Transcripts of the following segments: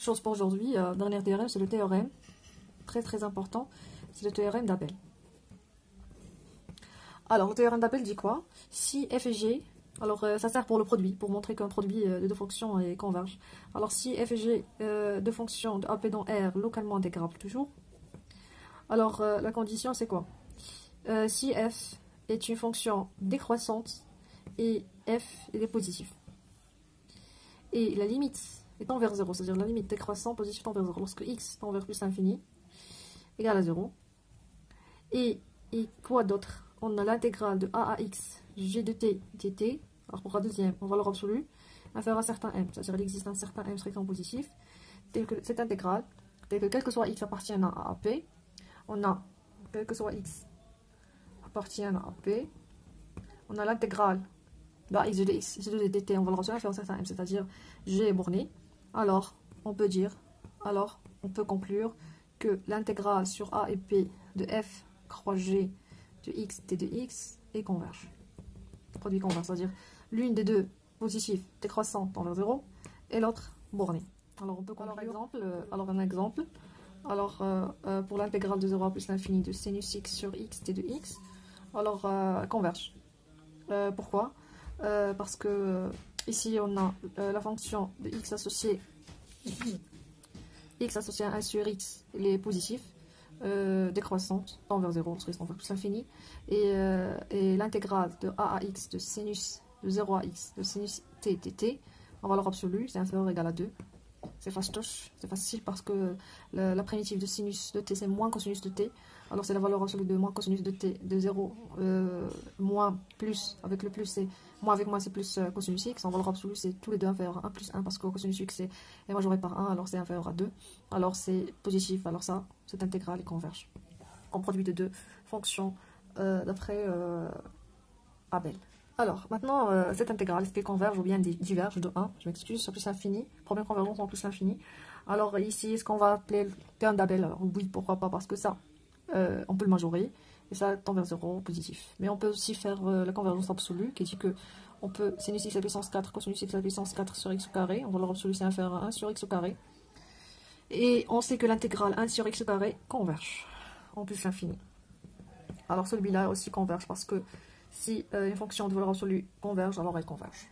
Chose pour aujourd'hui, dernier théorème, c'est le théorème, très très important, c'est le théorème d'Abel. Alors, le théorème d'Abel dit quoi? Si f et g, alors ça sert pour le produit, pour montrer qu'un produit de deux fonctions est converge. Alors, si f et g, deux fonctions de AP dans R, localement intégrables toujours, alors la condition c'est quoi? Si f est une fonction décroissante et f est positif. Et la limite tend vers 0, c'est-à-dire la limite décroissant positif tend vers 0, lorsque x tend vers plus l'infini, égale à 0. Et quoi d'autre? On a l'intégrale de a à x, g de t dt, alors pour la deuxième, en valeur absolue, inférieure à un certain m, c'est-à-dire il existe un certain m strictement positif, tel que cette intégrale, tel que quel que soit x appartient à AP, on a, quel que soit x appartient à AP, on a l'intégrale de x de dx, g de dt en valeur absolue inférieure à un certain m, c'est-à-dire g est borné. Alors, on peut conclure que l'intégrale sur a et p de f croix g de x t de x est converge. Produit converge, c'est-à-dire l'une des deux positifs décroissant tend vers 0 et l'autre borné. Alors, on peut conclure un exemple. Alors, pour l'intégrale de 0 à plus l'infini de sinus x sur x t de x, alors converge. Pourquoi? Parce que ici on a la fonction de x associée à 1 sur x, il est positif, décroissante, tend vers 0, lorsqu'il tend vers plus l'infini, et l'intégrale de a à x de sinus de 0 à x de sinus t dt en valeur absolue, c'est inférieur ou égal à 2. C'est facile parce que la primitive de sinus de t c'est moins cosinus de t. Alors c'est la valeur absolue de moins cosinus de t de 0 moins plus, avec le plus c'est moins avec moins c'est plus cosinus x. En valeur absolue c'est tous les deux inférieurs à 1 plus 1 parce que cosinus x est majoré par 1, alors c'est inférieur à 2. Alors c'est positif, alors ça, cette intégrale est converge. En produit de deux fonctions d'après Abel. Alors, maintenant, cette intégrale, est-ce qu'elle converge ou bien diverge de 1? Je m'excuse, sur plus l'infini. Première convergence en plus l'infini. Alors, ici, est-ce qu'on va appeler le terme d'Abel? Alors, oui, pourquoi pas, parce que ça, on peut le majorer. Et ça tend vers 0, positif. Mais on peut aussi faire la convergence absolue, qui dit que on peut sinus x à la puissance 4, cosinus x à la puissance 4 sur x au carré. En valeur absolue, c'est inférieur à 1 sur x au carré. Et on sait que l'intégrale 1 sur x au carré converge en plus l'infini. Alors, celui-là aussi converge parce que si une fonction de valeur absolue converge, alors elle converge.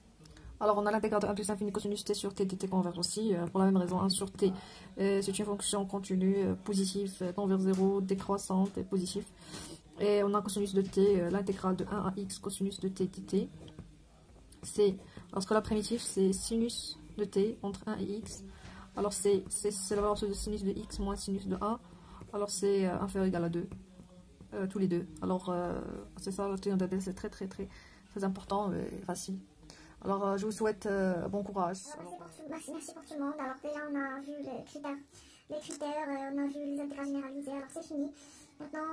Alors on a l'intégrale de 1 plus l'infini cosinus t sur t dt converge aussi, pour la même raison. 1 sur t, c'est une fonction continue, positive, tend vers 0, décroissante et positive. Et on a cosinus de t, l'intégrale de 1 à x cosinus de t dt. C'est, lorsque la primitive c'est sinus de t entre 1 et x, alors c'est la valeur absolue de sinus de x moins sinus de 1, alors c'est inférieur ou égal à 2. Tous les deux. Alors, c'est ça, le théorème d'Abel, c'est très important et facile. Alors, je vous souhaite bon courage. Merci pour tout le monde. Alors, déjà, on a vu les critères, on a vu les intégrales généralisées. Alors, c'est fini. Maintenant,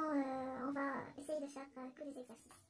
on va essayer de faire que les exercices.